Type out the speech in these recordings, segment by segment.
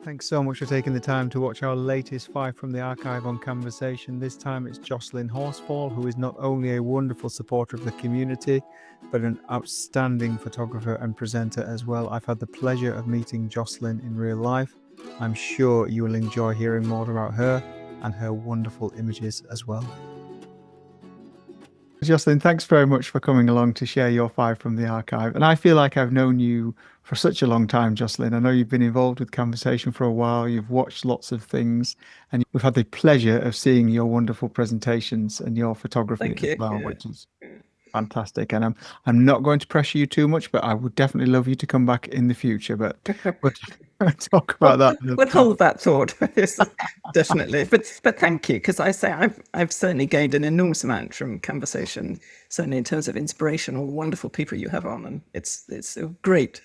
Thanks so much for taking the time to watch our latest 5 from the archive on Camversation. This time it's Jocelyn Horsfall, who is not only a wonderful supporter of the community, but an outstanding photographer and presenter as well. I've had the pleasure of meeting Jocelyn in real life. I'm sure you will enjoy hearing more about her and her wonderful images as well. Jocelyn, thanks very much for coming along to share your 5 from the archive. And I feel like I've known you for such a long time, Jocelyn. I know you've been involved with Camversation for a while. You've watched lots of things, and we've had the pleasure of seeing your wonderful presentations and your photography Thank as you. well, Yeah. which is fantastic. And I'm not going to pressure you too much, but I would definitely love you to come back in the future. But we'll talk about that another We'll time. hold that thought. Yes, definitely. But thank you, because I say I've certainly gained an enormous amount from Camversation, certainly in terms of inspiration, all the wonderful people you have on, and it's a great.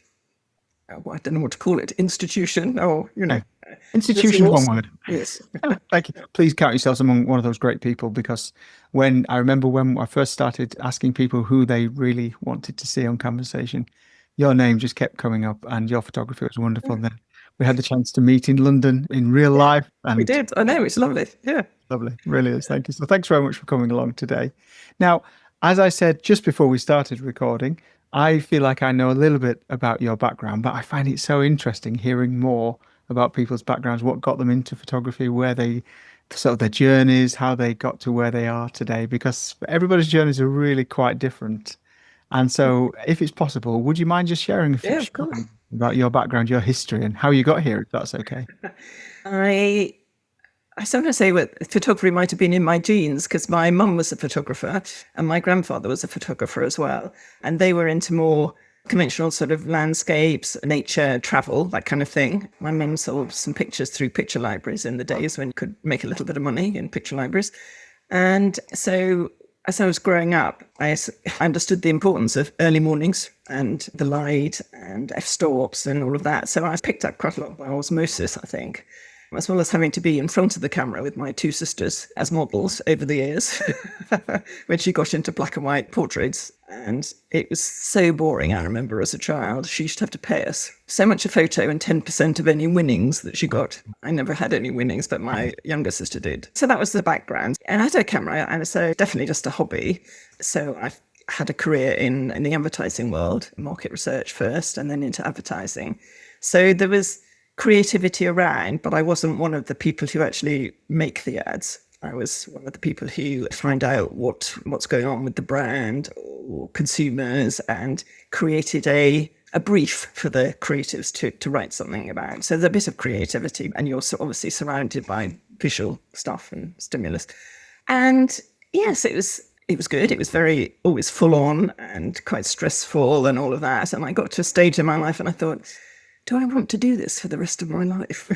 I don't know what to call it, institution, or Institution's one resource. word. Yes. Thank you. Please count yourselves among one of those great people, because when I remember when I first started asking people who they really wanted to see on Conversation, your name just kept coming up and your photography was wonderful. And then we had the chance to meet in London in real life, We and did. I know, it's lovely. Yeah. lovely, really is. Thank you. So thanks very much for coming along today. Now, as I said just before we started recording, I feel like I know a little bit about your background, but I find it so interesting hearing more about people's backgrounds, what got them into photography, where they sort of their journeys, how they got to where they are today, because everybody's journeys are really quite different. And so, if it's possible, would you mind just sharing a few Yeah, of course. about your background, your history, and how you got here, if that's okay? I I sometimes say that photography might have been in my genes, because my mum was a photographer and my grandfather was a photographer as well. And they were into more conventional sort of landscapes, nature, travel, that kind of thing. My mum sold some pictures through picture libraries in the days when you could make a little bit of money in picture libraries. And so as I was growing up, I understood the importance of early mornings and the light and f-stops and all of that. So I picked up quite a lot by osmosis, I think, as well as having to be in front of the camera with my two sisters as models over the years when she got into black and white portraits. And it was so boring, I remember, as a child. She used to have to pay us so much a photo and 10% of any winnings that she got. I never had any winnings, but my younger sister did. So that was the background. And I had a camera, and so definitely just a hobby. So I had a career in the advertising world, market research first, and then into advertising. So there was creativity around, but I wasn't one of the people who actually make the ads. I was one of the people who find out what's going on with the brand or consumers, and created a brief for the creatives to write something about. So there's a bit of creativity, and you're obviously surrounded by visual stuff and stimulus. And yes, it was good. It was very always full on and quite stressful and all of that. And I got to a stage in my life and I thought, do I want to do this for the rest of my life?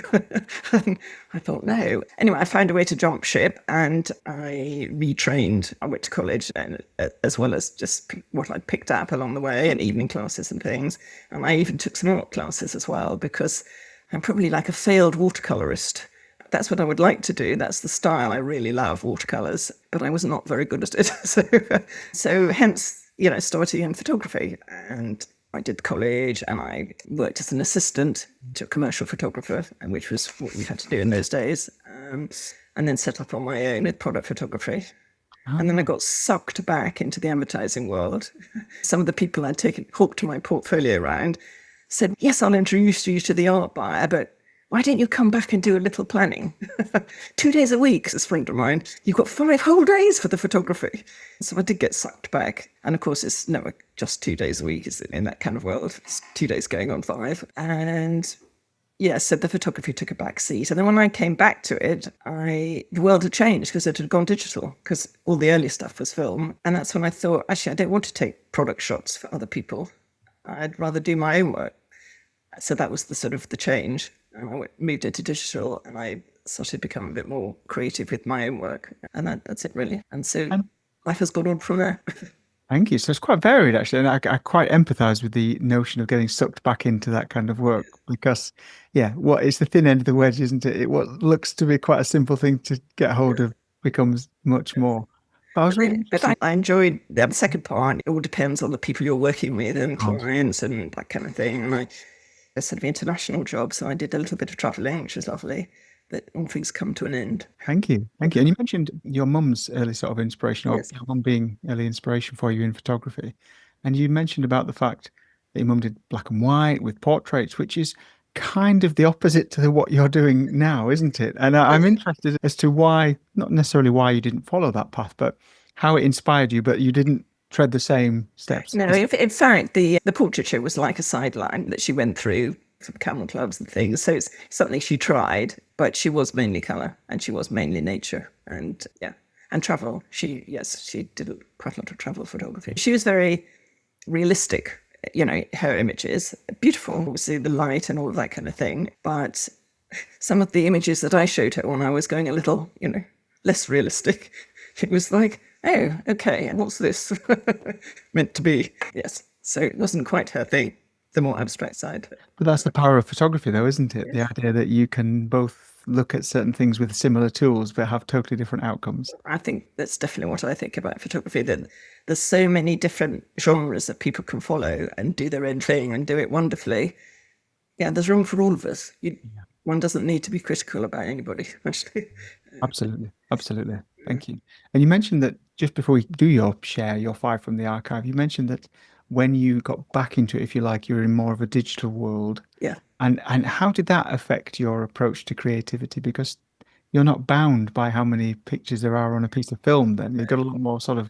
And I thought, no. Anyway, I found a way to jump ship, and I retrained. I went to college, and as well as just what I'd picked up along the way and evening classes and things. And I even took some art classes as well, because I'm probably like a failed watercolorist. That's what I would like to do. That's the style I really love, watercolors, but I was not very good at it. So hence, starting in photography. And I did college, and I worked as an assistant to a commercial photographer, which was what we had to do in those days, and then set up on my own with product photography. And then I got sucked back into the advertising world. Some of the people I'd hooked my portfolio around said, yes, I'll introduce you to the art buyer, but why don't you come back and do a little planning? 2 days a week, as a friend of mine. You've got 5 whole days for the photography. So I did get sucked back. And of course, it's never just 2 days a week, is it, in that kind of world? It's 2 days going on 5. And yeah, so the photography took a back seat. And then when I came back to it, the world had changed, because it had gone digital, because all the early stuff was film. And that's when I thought, actually, I don't want to take product shots for other people. I'd rather do my own work. So that was the change. And I moved into digital, and I started to become a bit more creative with my own work. And that's it, really. And so life has gone on from there. Thank you. So it's quite varied, actually. And I quite empathize with the notion of getting sucked back into that kind of work, because, yeah, it's the thin end of the wedge, isn't it? What looks to be quite a simple thing to get hold of becomes much more. But I was really But I enjoyed the second part. It all depends on the people you're working with and clients and that kind of thing. And a sort of international job. So I did a little bit of traveling, which was lovely. But all things come to an end. Thank you. Thank you. And you mentioned your mum's early sort of inspiration, or Yes. your mum being early inspiration for you in photography. And you mentioned about the fact that your mum did black and white with portraits, which is kind of the opposite to what you're doing now, isn't it? And I'm interested as to why, not necessarily why you didn't follow that path, but how it inspired you, but you didn't tread the same steps. No, in fact, the portraiture was like a sideline that she went through some camel clubs and things. So it's something she tried, but she was mainly colour and she was mainly nature and travel. She did quite a lot of travel photography. She was very realistic, her images, beautiful, obviously the light and all of that kind of thing. But some of the images that I showed her when I was going a little, less realistic, it was like, oh, okay, and what's this meant to be? Yes. So it wasn't quite her thing, the more abstract side. But that's the power of photography, though, isn't it? The idea that you can both look at certain things with similar tools, but have totally different outcomes. I think that's definitely what I think about photography, that there's so many different genres that people can follow and do their own thing and do it wonderfully. Yeah, there's room for all of us. One doesn't need to be critical about anybody, actually. Absolutely. Absolutely. Thank you. And you mentioned that just before we do your 5 from the archive, you mentioned that when you got back into it, if you like, you're in more of a digital world. Yeah. And how did that affect your approach to creativity? Because you're not bound by how many pictures there are on a piece of film then. You've got a lot more sort of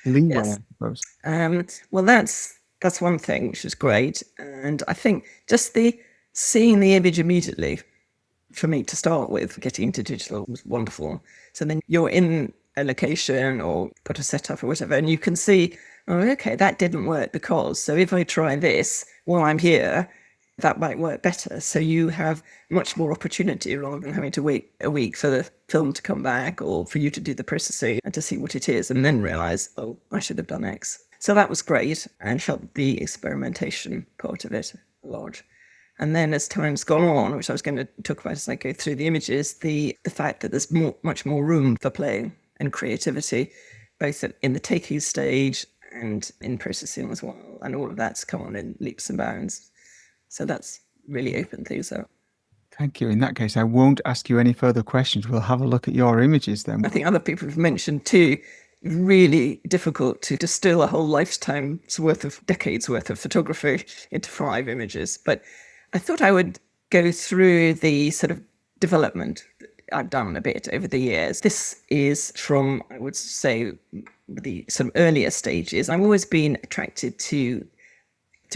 leeway, Yes. I suppose. Well, that's one thing, which is great. And I think just seeing the image immediately, for me to start with, getting into digital was wonderful. So then you're in a location or got a setup or whatever, and you can see, oh, okay, that didn't work because, so if I try this while I'm here, that might work better. So you have much more opportunity rather than having to wait a week for the film to come back or for you to do the processing and to see what it is and then realize, oh, I should have done X. So that was great and helped the experimentation part of it a lot. And then as time's gone on, which I was going to talk about as I go through the images, the fact that there's much more room for play and creativity, both in the taking stage and in processing as well. And all of that's come on in leaps and bounds. So that's really opened things up. Thank you. In that case, I won't ask you any further questions. We'll have a look at your images then. I think other people have mentioned too, really difficult to distill a whole lifetime's worth of, decades worth of photography into 5 images. But I thought I would go through the sort of development that I've done a bit over the years. This is from, I would say, the sort of earlier stages. I've always been attracted to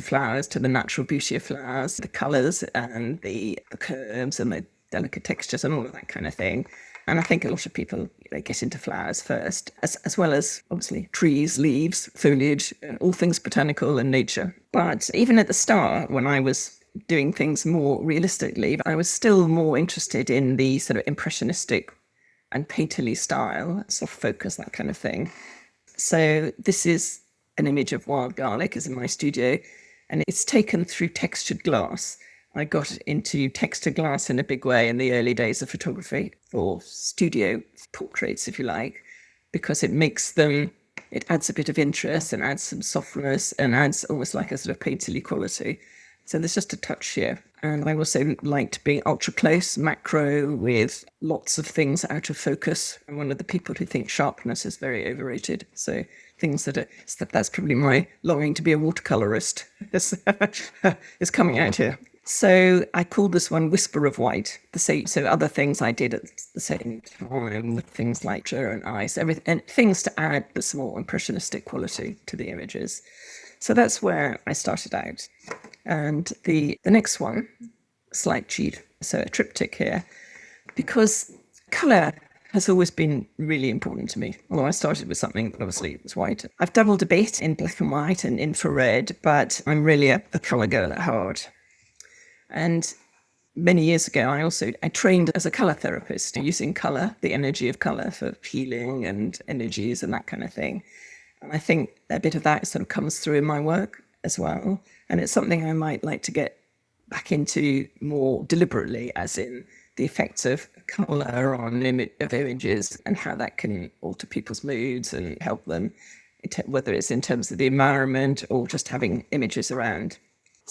flowers, to the natural beauty of flowers, the colours and the curves and the delicate textures and all of that kind of thing. And I think a lot of people get into flowers first, as well as obviously trees, leaves, foliage, all things botanical and nature. But even at the start, when I was doing things more realistically, I was still more interested in the sort of impressionistic and painterly style, soft focus, that kind of thing. So this is an image of wild garlic, is in my studio, and it's taken through textured glass. I got into textured glass in a big way in the early days of photography, or studio portraits, if you like, because it makes them, it adds a bit of interest and adds some softness and adds almost like a sort of painterly quality. So there's just a touch here. And I also liked being ultra close, macro, with lots of things out of focus. I'm one of the people who think sharpness is very overrated. So things that's probably my longing to be a watercolorist is coming out here. So I called this one Whisper of White. So other things I did at the same time, with things like Joe and ice, everything, and things to add this more impressionistic quality to the images. So that's where I started out. And the next one, slight cheat, so a triptych here, because colour has always been really important to me. Although I started with something that obviously was white. I've dabbled a bit in black and white and infrared, but I'm really a colour girl at heart. And many years ago, I trained as a colour therapist, using colour, the energy of colour for healing and energies and that kind of thing. And I think a bit of that sort of comes through in my work as well. And it's something I might like to get back into more deliberately, as in the effects of colour on images and how that can alter people's moods and help them, whether it's in terms of the environment or just having images around.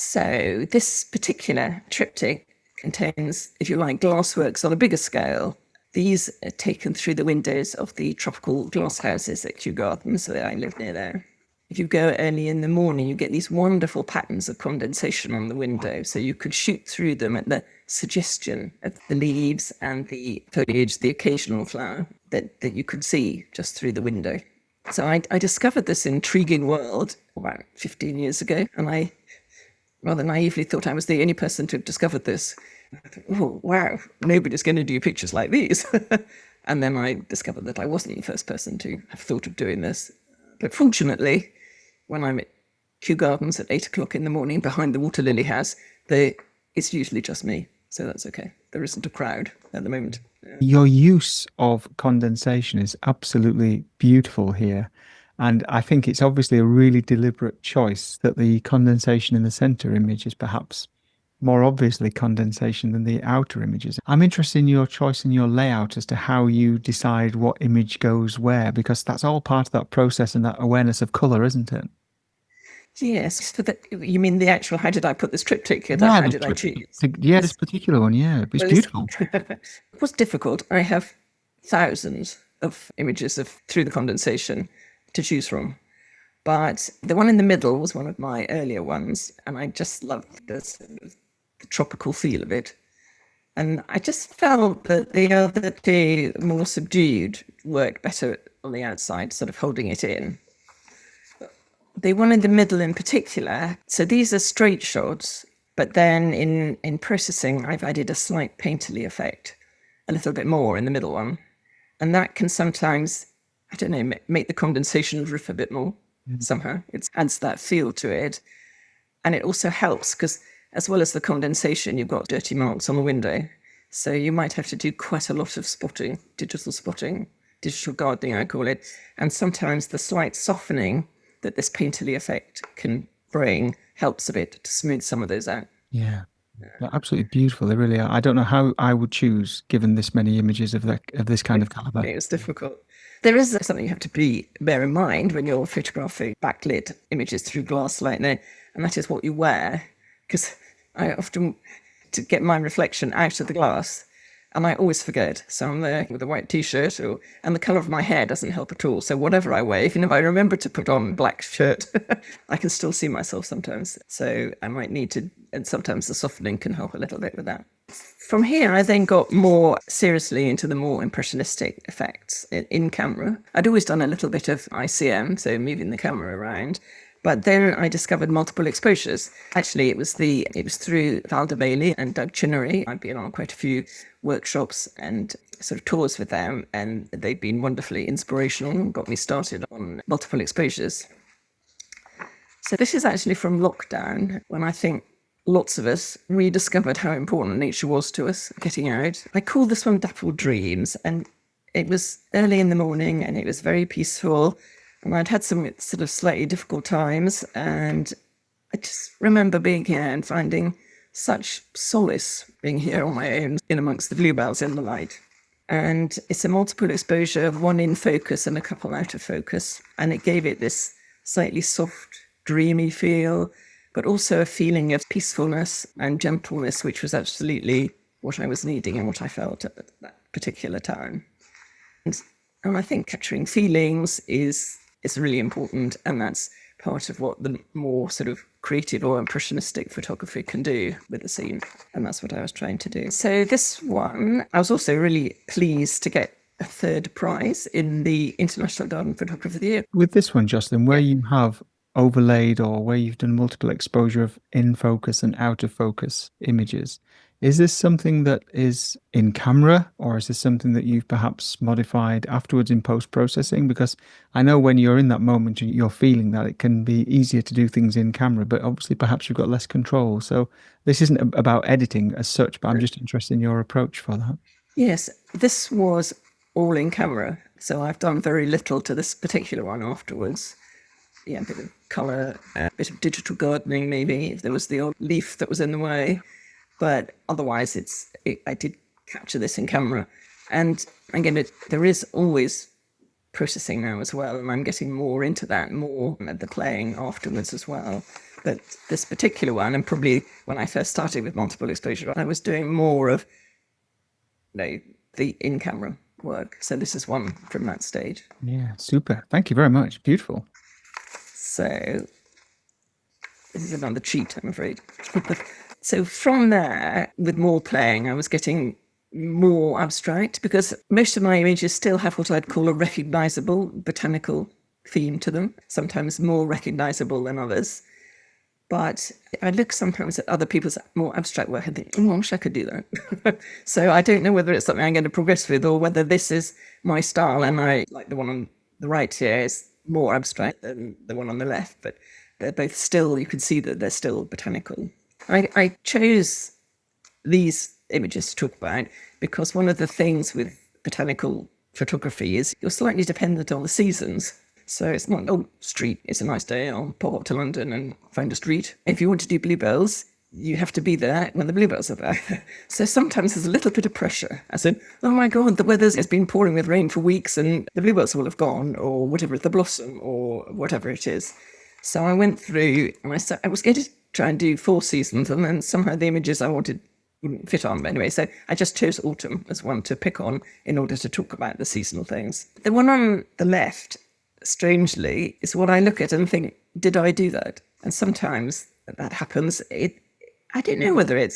So this particular triptych contains, if you like, glassworks on a bigger scale. These are taken through the windows of the tropical glass houses at Kew Gardens, so I live near there. If you go early in the morning, you get these wonderful patterns of condensation on the window. So you could shoot through them at the suggestion of the leaves and the foliage, the occasional flower that you could see just through the window. So I discovered this intriguing world about 15 years ago, and I rather naively thought I was the only person to have discovered this. I thought, oh, wow, nobody's going to do pictures like these. And then I discovered that I wasn't the first person to have thought of doing this. But fortunately, when I'm at Kew Gardens at 8 o'clock in the morning behind the water lily house, it's usually just me. So that's okay. There isn't a crowd at the moment. Your use of condensation is absolutely beautiful here. And I think it's obviously a really deliberate choice that the condensation in the center image is perhaps more obviously condensation than the outer images. I'm interested in your choice and your layout as to how you decide what image goes where, because that's all part of that process and that awareness of color, isn't it? Yes, you mean the actual, how did I put this triptych together? Yeah, How did I choose? this particular one, yeah, it's Well, beautiful. it was difficult. I have thousands of images through the condensation to choose from. But the one in the middle was one of my earlier ones, and I just loved the tropical feel of it. And I just felt that the other two, more subdued, worked better on the outside, sort of holding it in. The one in the middle in particular, so these are straight shots, but then in processing, I've added a slight painterly effect, a little bit more in the middle one. And that can sometimes, I don't know, make the condensation rip a bit more somehow. It adds that feel to it. And it also helps because as well as the condensation, you've got dirty marks on the window. So you might have to do quite a lot of spotting, digital gardening, I call it. And sometimes the slight softening that this painterly effect can bring helps a bit to smooth some of those out. Yeah. They're absolutely beautiful. They really are. I don't know how I would choose, given this many images of this kind of caliber. It's difficult. There is something you have to bear in mind when you're photographing backlit images through glass like that, and that is what you wear. Because I often, to get my reflection out of the glass, and I always forget. So I'm there with a white T-shirt, and the colour of my hair doesn't help at all. So whatever I wear, even if I remember to put on a black shirt, I can still see myself sometimes. So I might need to, and sometimes the softening can help a little bit with that. From here, I then got more seriously into the more impressionistic effects in camera. I'd always done a little bit of ICM, so moving the camera around. But then I discovered multiple exposures. Actually, it was through Valda Bailey and Doug Chinnery. I'd been on quite a few workshops and sort of tours with them, and they've been wonderfully inspirational and got me started on multiple exposures. So this is actually from lockdown, when I think lots of us rediscovered how important nature was to us, getting out. I call this one Dappled Dreams, and it was early in the morning and it was very peaceful. And I'd had some sort of slightly difficult times, and I just remember being here and finding such solace being here on my own in amongst the bluebells in the light. And it's a multiple exposure of one in focus and a couple out of focus. And it gave it this slightly soft, dreamy feel, but also a feeling of peacefulness and gentleness, which was absolutely what I was needing and what I felt at that particular time. And I think capturing feelings is really important, and that's part of what the more sort of creative or impressionistic photography can do with the scene, and that's what I was trying to do. So this one, I was also really pleased to get a third prize in the International Garden Photographer of the Year. With this one, Jocelyn, where you have overlaid or where you've done multiple exposure of in focus and out of focus images, is this something that is in camera, or is this something that you've perhaps modified afterwards in post-processing? Because I know when you're in that moment and you're feeling that, it can be easier to do things in camera, but obviously perhaps you've got less control. So this isn't about editing as such, but I'm just interested in your approach for that. Yes, this was all in camera. So I've done very little to this particular one afterwards. Yeah, a bit of colour, a bit of digital gardening maybe, if there was the odd leaf that was in the way. But otherwise, I did capture this in camera. And again, there is always processing now as well, and I'm getting more into that, more at the playing afterwards as well. But this particular one, and probably when I first started with multiple exposure, I was doing more of the in-camera work. So this is one from that stage. Yeah, super. Thank you very much. Beautiful. So this is another cheat, I'm afraid. So from there, with more playing, I was getting more abstract because most of my images still have what I'd call a recognizable botanical theme to them, sometimes more recognizable than others. But I look sometimes at other people's more abstract work and think, oh, I wish I could do that. So I don't know whether it's something I'm going to progress with or whether this is my style. And I like the one on the right here is more abstract than the one on the left, but they're both still, you can see that they're still botanical. I chose these images to talk about because one of the things with botanical photography is you're slightly dependent on the seasons. So it's not, oh, street, it's a nice day, I'll pop up to London and find a street. If you want to do bluebells, you have to be there when the bluebells are there. So sometimes there's a little bit of pressure, as in, oh my God, the weather has been pouring with rain for weeks and the bluebells will have gone, or whatever, the blossom, or whatever it is. So I went through and I was going to try and do 4 seasons, and then somehow the images I wanted wouldn't fit on. But anyway, so I just chose autumn as one to pick on in order to talk about the seasonal things. The one on the left, strangely, is what I look at and think, did I do that? And sometimes that happens. I don't know whether it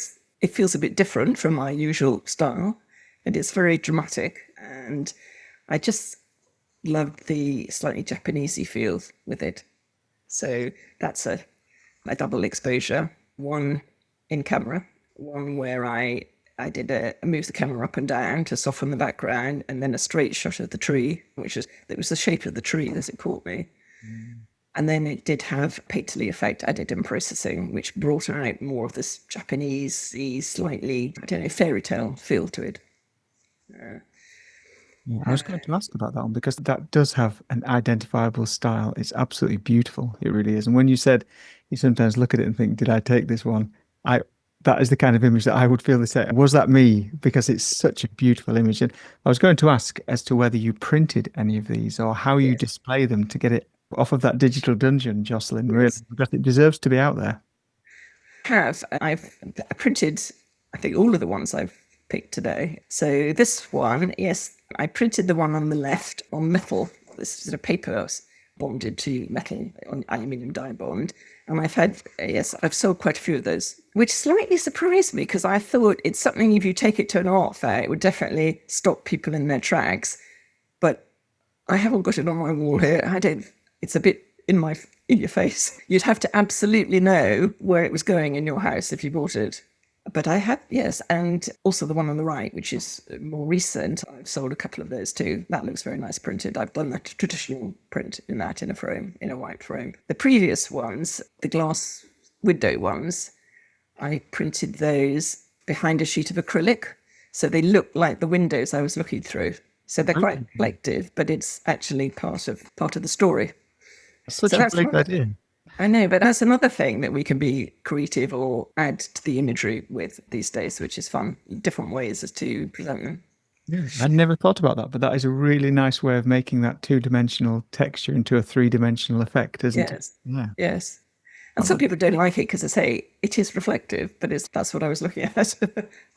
feels a bit different from my usual style, and it's very dramatic. And I just loved the slightly Japanesey feel with it. So that's a double exposure, one in camera, one where I moved the camera up and down to soften the background, and then a straight shot of the tree, it was the shape of the tree as it caught me. And then it did have Paisley effect added in processing, which brought out more of this Japanese, slightly, I don't know, fairy tale feel to it. Yeah, I was going to ask about that one because that does have an identifiable style. It's absolutely beautiful. It really is. And when you said you sometimes look at it and think, did I take this one? That is the kind of image that I would feel the same. Was that me? Because it's such a beautiful image. And I was going to ask as to whether you printed any of these or how you display them to get it off of that digital dungeon, Jocelyn, really, because it deserves to be out there. I've printed, I think, all of the ones I've picked today. So this one, yes, I printed the one on the left on metal. This is a paper bonded to metal on aluminium die bond. And I've sold quite a few of those, which slightly surprised me because I thought it's something, if you take it to an art fair, it would definitely stop people in their tracks. But I haven't got it on my wall here. It's a bit in your face. You'd have to absolutely know where it was going in your house if you bought it. But I have, yes, and also the one on the right, which is more recent. I've sold a couple of those too. That looks very nice printed. I've done that traditional print in a frame, in a white frame. The previous ones, the glass window ones, I printed those behind a sheet of acrylic. So they look like the windows I was looking through. So they're quite reflective, but it's actually part of the story. Such a great idea. I know, but that's another thing that we can be creative or add to the imagery with these days, which is fun. Different ways as to present them. Yeah, I'd never thought about that, but that is a really nice way of making that 2-dimensional texture into a 3-dimensional effect, isn't it? Yeah. Yes. And some people don't like it because they say it is reflective, but that's what I was looking at.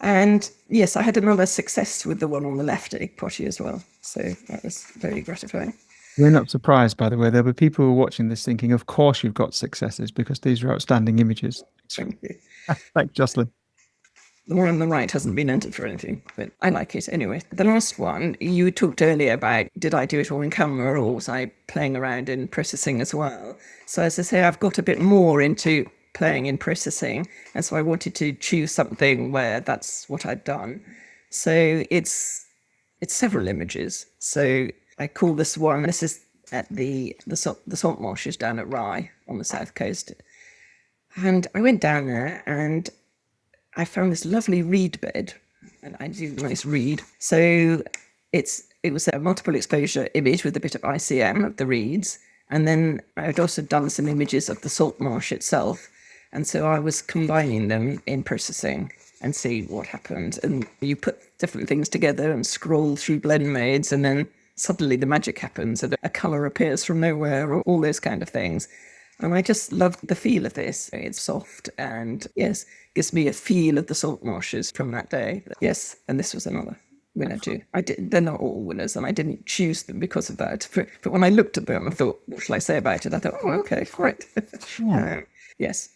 And yes, I had another success with the one on the left at Potty as well. So that was very gratifying. We're not surprised, by the way. There'll be people who are watching this thinking, of course you've got successes because these are outstanding images. Thank you. Thanks, Jocelyn. The one on the right hasn't been entered for anything, but I like it anyway. The last one, you talked earlier about, did I do it all in camera or was I playing around in processing as well? So as I say, I've got a bit more into playing in processing, and so I wanted to choose something where that's what I'd done. So it's several images. So I call this is at the salt marshes down at Rye on the south coast. And I went down there and I found this lovely reed bed, and I do a nice reed. So it was a multiple exposure image with a bit of ICM of the reeds. And then I'd also done some images of the salt marsh itself. And so I was combining them in processing and see what happened. And you put different things together and scroll through blend modes, and then suddenly the magic happens and a colour appears from nowhere, or all those kind of things. And I just love the feel of this. It's soft and, yes, gives me a feel of the salt marshes from that day. Yes, and this was another winner too. They're not all winners, and I didn't choose them because of that. But when I looked at them, I thought, what shall I say about it? I thought, oh, okay, great. Yeah. Yes.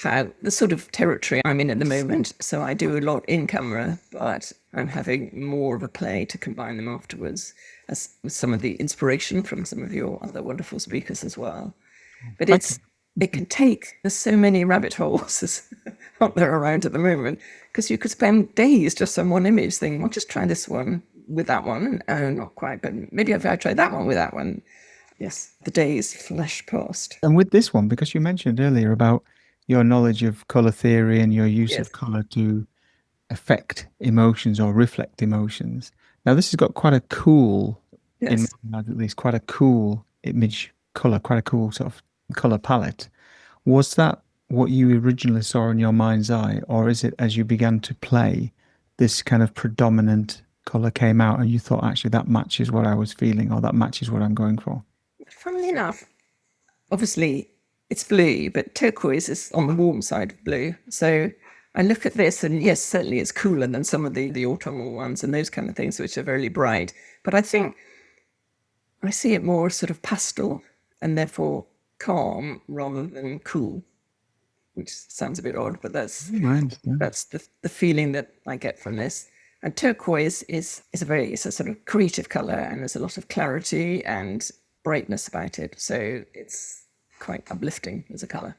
The sort of territory I'm in at the moment. So I do a lot in camera, but I'm having more of a play to combine them afterwards as with some of the inspiration from some of your other wonderful speakers as well. But Thank you. it can take, there's so many rabbit holes out there around at the moment, because you could spend days just on one image thinking, well, just try this one with that one. Oh, not quite, but maybe if I try that one with that one. Yes, the days flash past. And with this one, because you mentioned earlier about your knowledge of color theory and your use Yes, of color to affect emotions or reflect emotions. Now, this has got quite a cool, in yes. my mind at least, quite a cool image color, quite a cool sort of color palette. Was that what you originally saw in your mind's eye, or is it as you began to play, this kind of predominant color came out and you thought, actually, that matches what I was feeling, or that matches what I'm going for? Funnily enough, obviously it's blue, but turquoise is on the warm side of blue. So I look at this and yes, certainly it's cooler than some of the autumnal ones and those kind of things, which are very bright. But I think I see it more sort of pastel and therefore calm rather than cool, which sounds a bit odd, but I understand. that's the feeling that I get from this. And turquoise is it's a sort of creative color, and there's a lot of clarity and brightness about it. So it's quite uplifting as a color.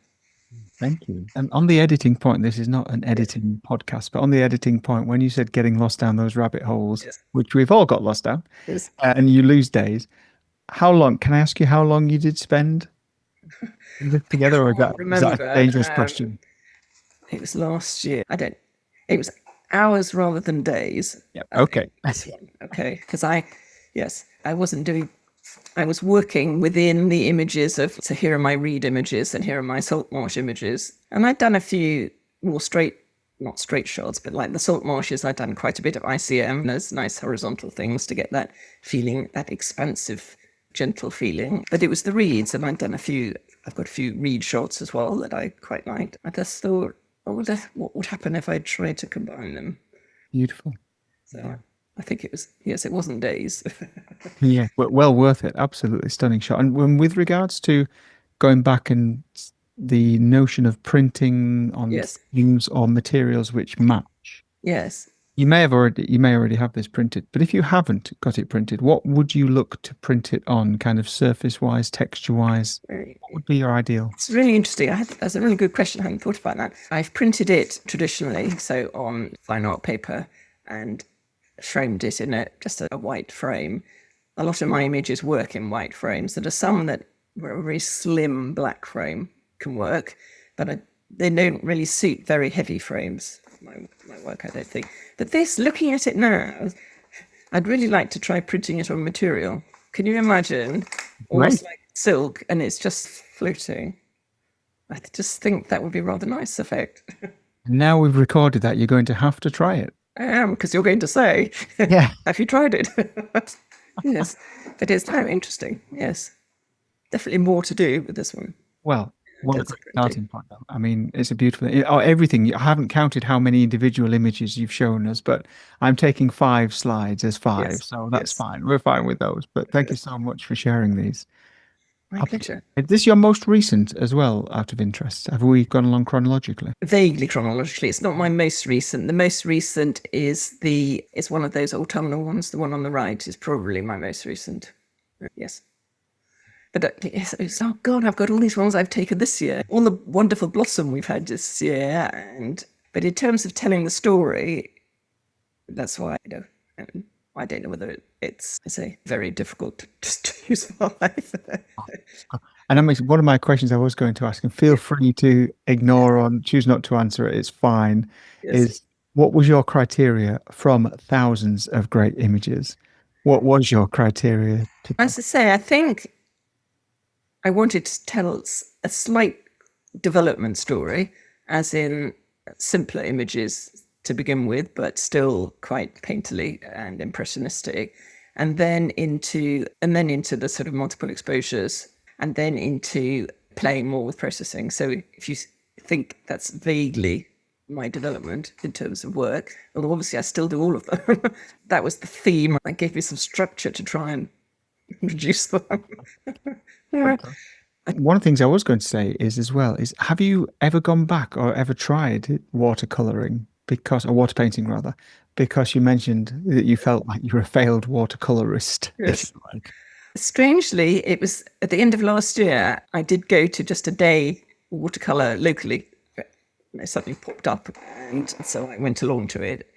Thank you. And on the editing point, this is not an Yes, editing podcast, but on the editing point, when you said getting lost down those rabbit holes, yes, which we've all got lost down, yes. and you lose days, how long, can I ask you how long you did spend together, or Can't is that a remember. dangerous question? It was last year. I don't. It was hours rather than days. Yeah. I Okay. think this one. Okay, because yes, I wasn't doing. I was working within the images of. So here are my reed images, and here are my salt marsh images, and I'd done a few more straight, not straight shots, but like the salt marshes, I'd done quite a bit of ICM. Those nice horizontal things to get that feeling, that expansive, gentle feeling. But it was the reeds, and I'd done a few. I've got a few reed shots as well that I quite liked. I just thought, what would happen if I tried to combine them? Beautiful. So I think it was, yes, it wasn't days. Yeah. Well worth it. Absolutely stunning shot. And with regards to going back and the notion of printing on Yes, things or materials which match. yes. You may already have this printed, but if you haven't got it printed, what would you look to print it on, kind of surface wise, texture wise? What would be your ideal? It's really interesting. That's a really good question. I hadn't thought about that. I've printed it traditionally, so on fine art paper, and framed it in just a white frame. A lot of my images work in white frames. There are some that where a very slim black frame can work, but they don't really suit very heavy frames. My work, I don't think. But this, looking at it now, I'd really like to try printing it on material. Can you imagine? Great. Almost like silk, and it's just floating. I just think that would be a rather nice effect. Now we've recorded that, you're going to have to try it. I am, because you're going to say, Yeah. have you tried it? Yes, but it's very interesting. Yes, definitely more to do with this one. Well, In what a terms of great printing. starting point, though. I mean, it's a beautiful, everything. I haven't counted how many individual images you've shown us, but I'm taking 5 slides as five, Yes, so that's yes, fine. We're fine with those. But thank you yes. so much for sharing these. My pleasure. Is this your most recent as well, out of interest? Have we gone along chronologically? Vaguely chronologically, it's not my most recent. The most recent is one of those autumnal ones. The one on the right is probably my most recent. Yes. But oh God, I've got all these ones I've taken this year. All the wonderful blossom we've had this year, but in terms of telling the story, that's why I don't know whether it's I say very difficult to just use for life. And that makes one of my questions I was going to ask, and feel free to ignore or choose not to answer it. It's fine. Yes. Is what was your criteria from thousands of great images? What was your criteria to As I say, I think I wanted to tell a slight development story, as in simpler images to begin with, but still quite painterly and impressionistic, and then into the sort of multiple exposures, and then into playing more with processing. So if you think that's vaguely my development in terms of work, although obviously I still do all of them, that was the theme. That gave me some structure to try and reduce them. Yeah. One of the things I was going to say is as well is, have you ever gone back or ever tried watercoloring or water painting rather, because you mentioned that you felt like you were a failed watercolorist. Yes. Strangely, it was at the end of last year, I did go to just a day watercolor locally. Something popped up, and so I went along to it,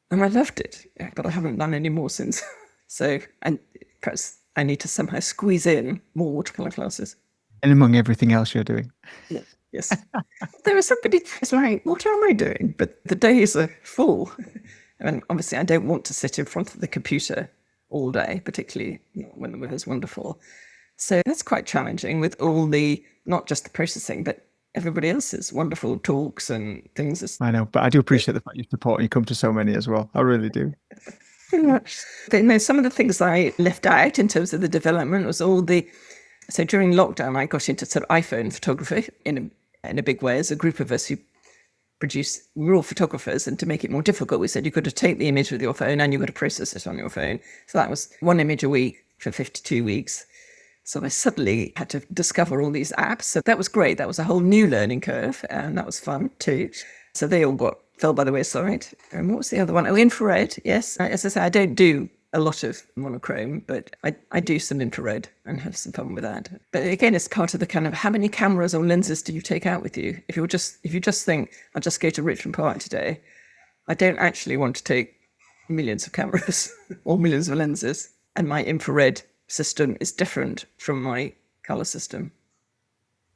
and I loved it. But I haven't done any more since. So, and perhaps I need to somehow squeeze in more watercolor classes. And among everything else you're doing. Yes. There was somebody, it's like, what am I doing? But the days are full. And obviously, I don't want to sit in front of the computer all day, particularly when the weather's wonderful. So that's quite challenging with all the, not just the processing, but everybody else's wonderful talks and things. I know, but I do appreciate the fact you support and you come to so many as well. I really do. Some of the things I left out in terms of the development was all the, so during lockdown, I got into sort of iPhone photography in a big way. As a group of us who we're all photographers, and to make it more difficult, we said you've got to take the image with your phone and you've got to process it on your phone. So that was one image a week for 52 weeks. So I suddenly had to discover all these apps. So that was great. That was a whole new learning curve, and that was fun too. So they all fell by the wayside. And what was the other one? Oh, infrared. Yes. As I say, I don't do a lot of monochrome, but I do some infrared and have some fun with that. But again, it's part of the kind of, how many cameras or lenses do you take out with you? If you just think, I'll just go to Richmond Park today, I don't actually want to take millions of cameras or millions of lenses. And my infrared system is different from my color system.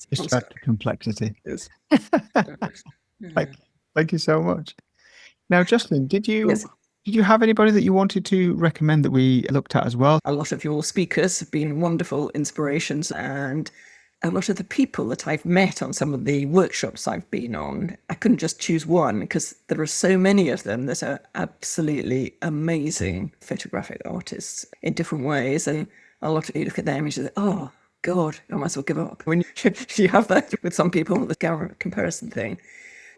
It's about the complexity. Yes. Thank you so much. Now, Jocelyn, did you have anybody that you wanted to recommend that we looked at as well? A lot of your speakers have been wonderful inspirations, and a lot of the people that I've met on some of the workshops I've been on, I couldn't just choose one because there are so many of them that are absolutely amazing photographic artists in different ways. And a lot of you look at their images, oh God, I might as well give up. When you have that with some people, the comparison thing,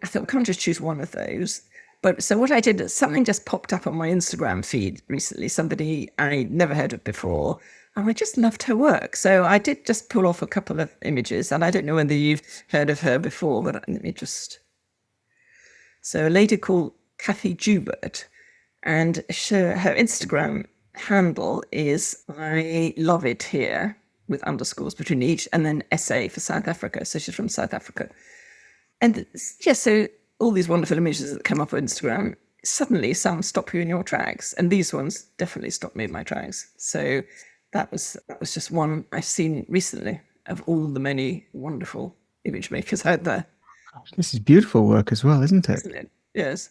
I thought, I can't just choose one of those. But so what I did is something just popped up on my Instagram feed recently, somebody I never heard of before, and I just loved her work. So I did just pull off a couple of images, and I don't know whether you've heard of her before, but let me just... So a lady called Kathy Joubert, and her Instagram handle is I love it here, with underscores between each, and then SA for South Africa. So she's from South Africa. And yes, so all these wonderful images that come up on Instagram, suddenly some stop you in your tracks. And these ones definitely stopped me in my tracks. So that was just one I've seen recently of all the many wonderful image makers out there. This is beautiful work as well, isn't it? Isn't it? Yes.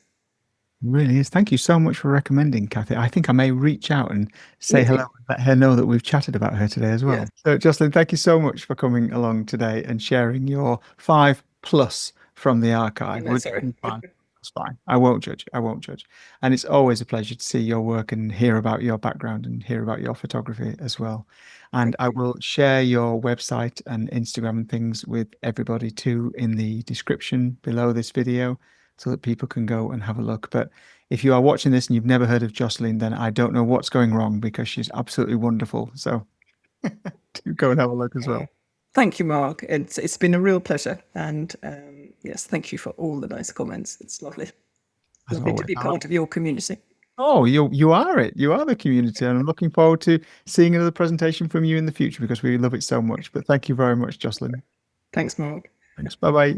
It really is. Thank you so much for recommending Kathy. I think I may reach out and say hello and let her know that we've chatted about her today as well. Yeah. So, Jocelyn, thank you so much for coming along today and sharing your 5+ from the archive. No, sorry. That's fine. I won't judge. And it's always a pleasure to see your work and hear about your background and hear about your photography as well. And I will share your website and Instagram and things with everybody too in the description below this video, so that people can go and have a look. But if you are watching this and you've never heard of Jocelyn, then I don't know what's going wrong, because she's absolutely wonderful. So do go and have a look as well. Thank you, Mark. It's been a real pleasure. And yes, thank you for all the nice comments. It's lovely. Lovely to be part of your community. Oh, you are it. You are the community. And I'm looking forward to seeing another presentation from you in the future, because we love it so much. But thank you very much, Jocelyn. Thanks, Mark. Thanks. Bye-bye.